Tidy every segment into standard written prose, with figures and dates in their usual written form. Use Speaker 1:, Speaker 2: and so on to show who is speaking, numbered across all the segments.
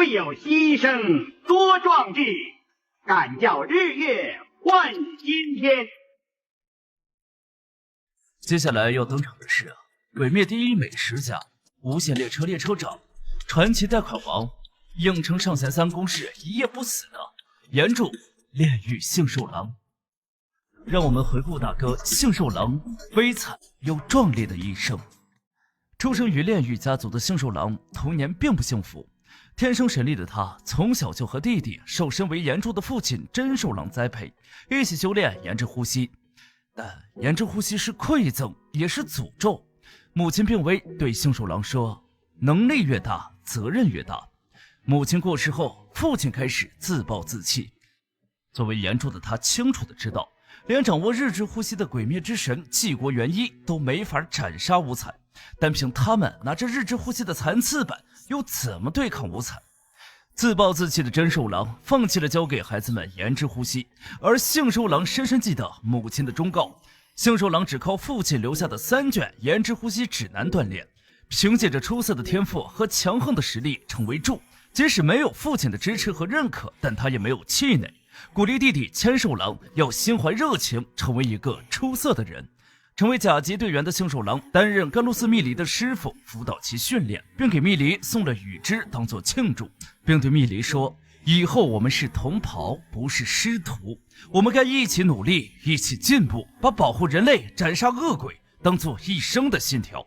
Speaker 1: 未有牺牲多壮志，敢叫日月换今天。
Speaker 2: 接下来要登场的是鬼灭第一美食家、无限列车列车长、传奇贷款王、应城上弦三公式一夜不死的原著炼狱杏寿郎。让我们回顾大哥杏寿郎悲惨又壮烈的一生。出生于炼狱家族的杏寿郎童年并不幸福，天生神力的他从小就和弟弟受身为岩柱的父亲真寿郎栽培，一起修炼岩之呼吸。但岩之呼吸是馈赠也是诅咒。母亲病危，对杏寿郎说，能力越大责任越大。母亲过世后，父亲开始自暴自弃。作为岩柱的他清楚地知道，连掌握日之呼吸的鬼灭之神纪国元一都没法斩杀无惨，单凭他们拿着日之呼吸的残次版，又怎么对抗无惨？自暴自弃的真寿郎放弃了交给孩子们岩之呼吸，而杏寿郎深深记得母亲的忠告。杏寿郎只靠父亲留下的3卷岩之呼吸指南锻炼，凭借着出色的天赋和强横的实力成为柱。即使没有父亲的支持和认可，但他也没有气馁，鼓励弟弟千寿郎要心怀热情，成为一个出色的人。成为甲级队员的杏寿郎担任甘露寺蜜梨的师傅，辅导其训练，并给蜜梨送了雨枝当作庆祝，并对蜜梨说，以后我们是同袍，不是师徒，我们该一起努力，一起进步，把保护人类、斩杀恶鬼当作一生的信条。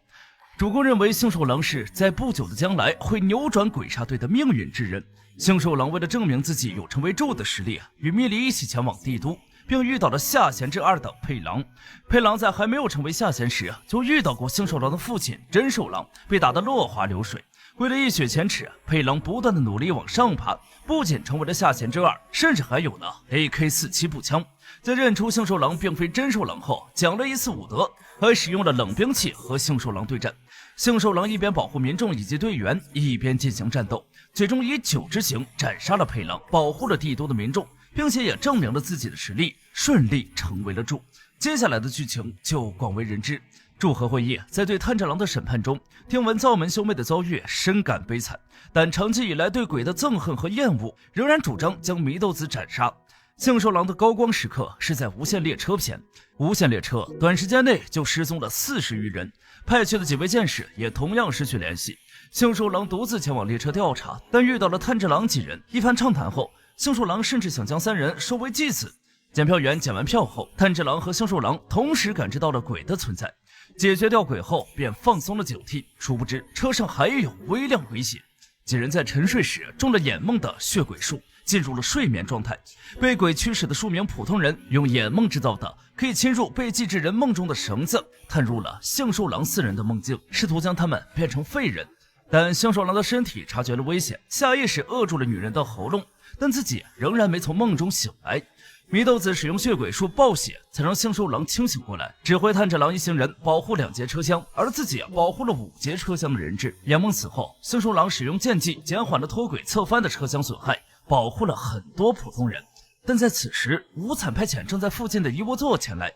Speaker 2: 主公认为杏寿郎是在不久的将来会扭转鬼杀队的命运之人。杏寿郎为了证明自己有成为柱的实力，与蜜梨一起前往帝都，并遇到了下弦之2等佩郎。佩郎在还没有成为下弦时，就遇到过杏寿郎的父亲真寿郎，被打得落花流水。为了一雪前耻，佩郎不断的努力往上爬，不仅成为了下弦之2，甚至还有了 AK47 步枪。在认出杏寿郎并非真寿郎后，讲了一次武德，还使用了冷兵器和杏寿郎对战。杏寿郎一边保护民众以及队员，一边进行战斗，最终以9之刑斩杀了佩郎，保护了帝都的民众，并且也证明了自己的实力，顺利成为了柱。接下来的剧情就广为人知。祝贺会议在对炭治郎的审判中，听闻灶门兄妹的遭遇，深感悲惨，但长期以来对鬼的憎恨和厌恶，仍然主张将祢豆子斩杀。杏寿郎的高光时刻是在无限列车篇，无限列车短时间内就失踪了40余人，派去的几位剑士也同样失去联系。杏寿郎独自前往列车调查，但遇到了炭治郎几人，一番畅谈后，杏寿郎甚至想将3人收为继子。检票员检完票后，炭治郎和杏寿郎同时感知到了鬼的存在，解决掉鬼后便放松了警惕，殊不知车上还有微量鬼血。几人在沉睡时中了眼梦的血鬼术，进入了睡眠状态。被鬼驱使的数名普通人用眼梦制造的可以侵入被祭制人梦中的绳子，探入了杏寿郎4人的梦境，试图将他们变成废人。但杏寿郎的身体察觉了危险，下意识扼住了女人的喉咙，但自己仍然没从梦中醒来。祢豆子使用血鬼术爆血，才让杏寿郎清醒过来，指挥炭治郎一行人保护2节车厢，而自己保护了5节车厢的人质。眼梦死后，杏寿郎使用剑技减缓了脱轨侧翻的车厢损害，保护了很多普通人。但在此时，无惨派遣正在附近的伊沃座前来，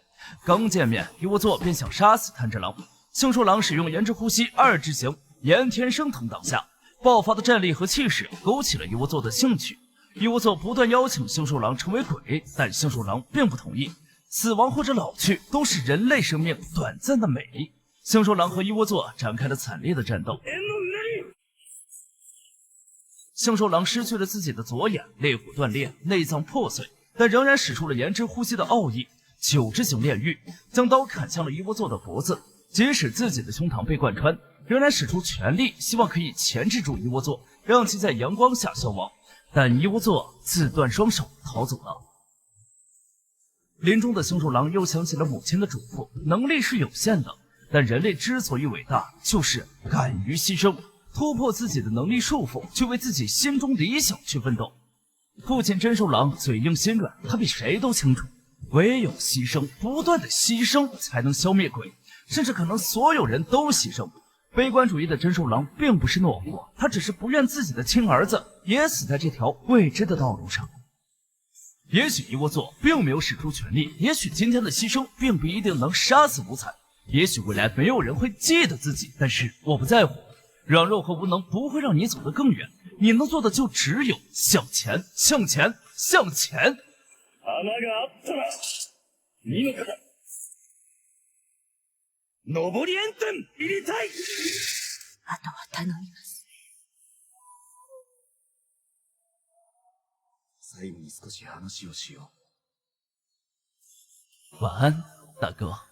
Speaker 2: 刚见面，伊沃座便想杀死炭治郎。杏寿郎使用炎之呼吸2之刑，炎天升腾挡下，爆发的战力和气势勾起了伊沃座的兴趣。伊沃座不断邀请杏寿郎成为鬼，但杏寿郎并不同意。死亡或者老去都是人类生命短暂的美。杏寿郎和伊沃座展开了惨烈的战斗。杏寿郎失去了自己的左眼，肋骨断裂，内脏破碎，但仍然使出了炎之呼吸的奥义，9之刑炼狱，将刀砍向了伊沃座的脖子。即使自己的胸膛被贯穿，仍然使出全力，希望可以钳制住伊沃座，让其在阳光下消亡。但伊沃座自断双手逃走了。临终的杏寿郎又想起了母亲的嘱咐，能力是有限的，但人类之所以伟大，就是敢于牺牲，突破自己的能力束缚，去为自己心中理想去奋斗。父亲真寿郎嘴硬心软，他比谁都清楚，唯有牺牲，不断的牺牲，才能消灭鬼，甚至可能所有人都牺牲。悲观主义的真寿郎并不是懦夫，他只是不愿自己的亲儿子也死在这条未知的道路上。也许伊沃座并没有使出全力，也许今天的牺牲并不一定能杀死无惨，也许未来没有人会记得自己，但是我不在乎。软弱和无能不会让你走得更远，你能做的就只有向前，向前，向前。
Speaker 3: 穴があったら見の方上り炎天入りたい。
Speaker 4: あとは頼みます。
Speaker 3: 最後に少し話をしよ
Speaker 2: 晚安，大哥。